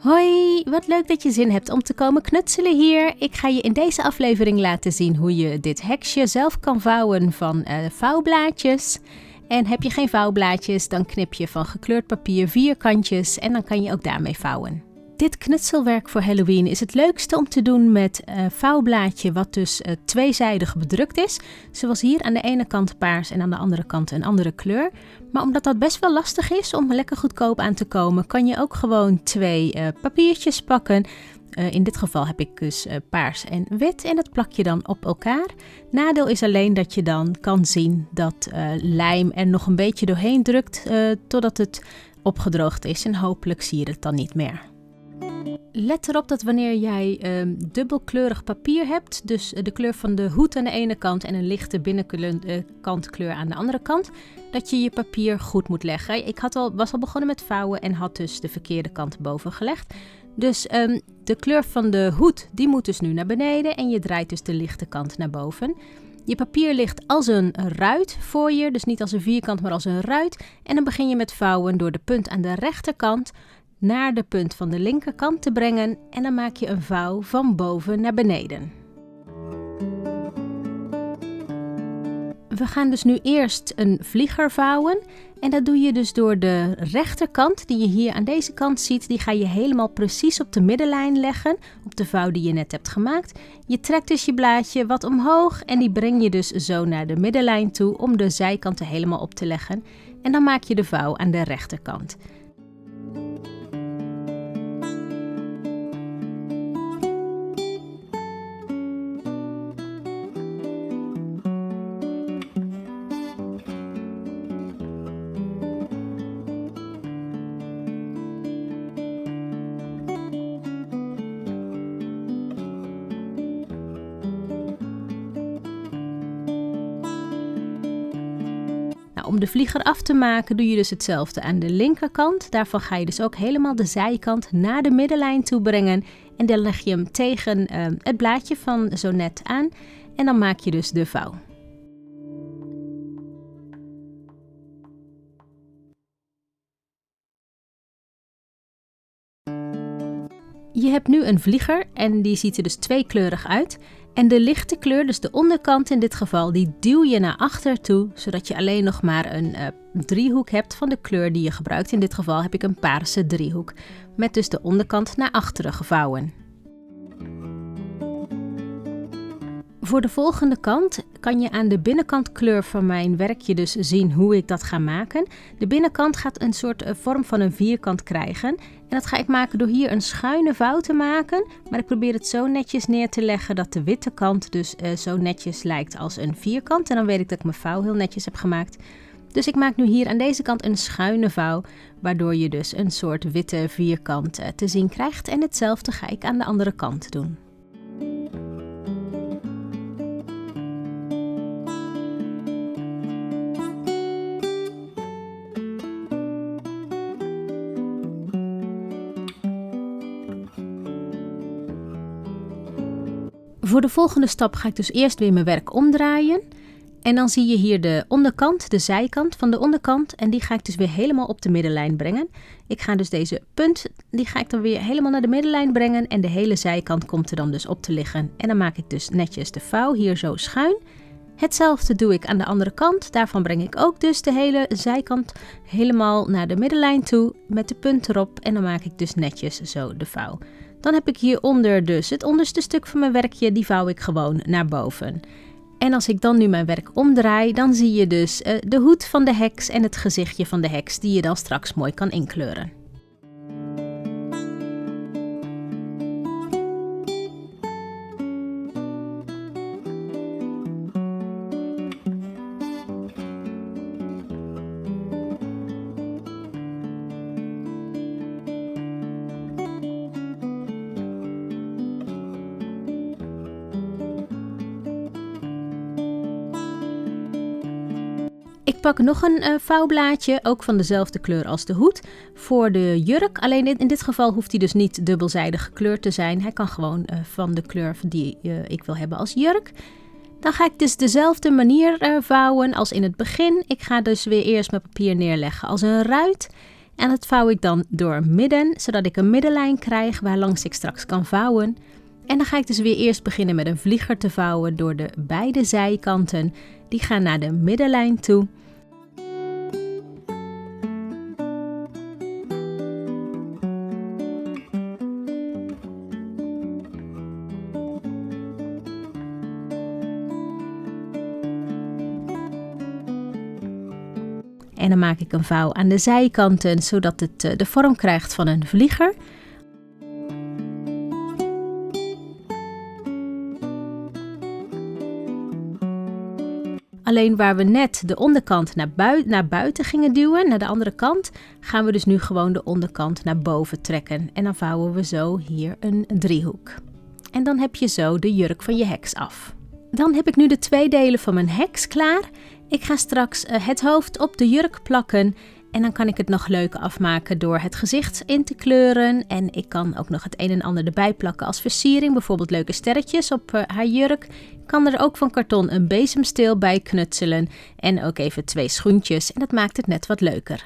Hoi, wat leuk dat je zin hebt om te komen knutselen hier. Ik ga je in deze aflevering laten zien hoe je dit heksje zelf kan vouwen van vouwblaadjes. En heb je geen vouwblaadjes, dan knip je van gekleurd papier 4 kantjes en dan kan je ook daarmee vouwen. Dit knutselwerk voor Halloween is het leukste om te doen met vouwblaadje wat dus tweezijdig bedrukt is. Zoals hier aan de ene kant paars en aan de andere kant een andere kleur. Maar omdat dat best wel lastig is om lekker goedkoop aan te komen, kan je ook gewoon 2 papiertjes pakken. In dit geval heb ik dus paars en wit en dat plak je dan op elkaar. Nadeel is alleen dat je dan kan zien dat lijm er nog een beetje doorheen drukt totdat het opgedroogd is en hopelijk zie je het dan niet meer. Let erop dat wanneer jij dubbelkleurig papier hebt, dus de kleur van de hoed aan de ene kant en een lichte binnenkant kleur aan de andere kant, dat je je papier goed moet leggen. Ik was al begonnen met vouwen en had dus de verkeerde kant boven gelegd. Dus de kleur van de hoed die moet dus nu naar beneden en je draait dus de lichte kant naar boven. Je papier ligt als een ruit voor je, dus niet als een vierkant maar als een ruit. En dan begin je met vouwen door de punt aan de rechterkant naar de punt van de linkerkant te brengen en dan maak je een vouw van boven naar beneden. We gaan dus nu eerst een vlieger vouwen en dat doe je dus door de rechterkant die je hier aan deze kant ziet, die ga je helemaal precies op de middenlijn leggen, op de vouw die je net hebt gemaakt. Je trekt dus je blaadje wat omhoog en die breng je dus zo naar de middenlijn toe om de zijkanten helemaal op te leggen en dan maak je de vouw aan de rechterkant. Om de vlieger af te maken doe je dus hetzelfde aan de linkerkant. Daarvan ga je dus ook helemaal de zijkant naar de middenlijn toe brengen. En dan leg je hem tegen het blaadje van zo net aan. En dan maak je dus de vouw. Je hebt nu een vlieger en die ziet er dus tweekleurig uit. En de lichte kleur, dus de onderkant in dit geval, die duw je naar achter toe, zodat je alleen nog maar een driehoek hebt van de kleur die je gebruikt. In dit geval heb ik een paarse driehoek, met dus de onderkant naar achteren gevouwen. Voor de volgende kant kan je aan de binnenkant kleur van mijn werkje dus zien hoe ik dat ga maken. De binnenkant gaat een soort vorm van een vierkant krijgen. En dat ga ik maken door hier een schuine vouw te maken. Maar ik probeer het zo netjes neer te leggen dat de witte kant dus zo netjes lijkt als een vierkant. En dan weet ik dat ik mijn vouw heel netjes heb gemaakt. Dus ik maak nu hier aan deze kant een schuine vouw, waardoor je dus een soort witte vierkant te zien krijgt. En hetzelfde ga ik aan de andere kant doen. Voor de volgende stap ga ik dus eerst weer mijn werk omdraaien. En dan zie je hier de onderkant, de zijkant van de onderkant. En die ga ik dus weer helemaal op de middenlijn brengen. Ik ga dus deze punt, die ga ik dan weer helemaal naar de middenlijn brengen. En de hele zijkant komt er dan dus op te liggen. En dan maak ik dus netjes de vouw hier zo schuin. Hetzelfde doe ik aan de andere kant. Daarvan breng ik ook dus de hele zijkant helemaal naar de middenlijn toe. Met de punt erop. En dan maak ik dus netjes zo de vouw. Dan heb ik hieronder dus het onderste stuk van mijn werkje, die vouw ik gewoon naar boven. En als ik dan nu mijn werk omdraai, dan zie je dus de hoed van de heks en het gezichtje van de heks die je dan straks mooi kan inkleuren. Ik pak nog een vouwblaadje, ook van dezelfde kleur als de hoed, voor de jurk. Alleen in dit geval hoeft hij dus niet dubbelzijdig gekleurd te zijn. Hij kan gewoon van de kleur die ik wil hebben als jurk. Dan ga ik dus dezelfde manier vouwen als in het begin. Ik ga dus weer eerst mijn papier neerleggen als een ruit. En dat vouw ik dan door midden, zodat ik een middenlijn krijg waarlangs ik straks kan vouwen. En dan ga ik dus weer eerst beginnen met een vlieger te vouwen door de beide zijkanten. Die gaan naar de middenlijn toe. En dan maak ik een vouw aan de zijkanten, zodat het de vorm krijgt van een vlieger. Alleen waar we net de onderkant naar buiten gingen duwen, naar de andere kant, gaan we dus nu gewoon de onderkant naar boven trekken. En dan vouwen we zo hier een driehoek. En dan heb je zo de jurk van je heks af. Dan heb ik nu de 2 delen van mijn heks klaar. Ik ga straks het hoofd op de jurk plakken en dan kan ik het nog leuk afmaken door het gezicht in te kleuren. En ik kan ook nog het een en ander erbij plakken als versiering, bijvoorbeeld leuke sterretjes op haar jurk. Ik kan er ook van karton een bezemsteel bij knutselen en ook even 2 schoentjes en dat maakt het net wat leuker.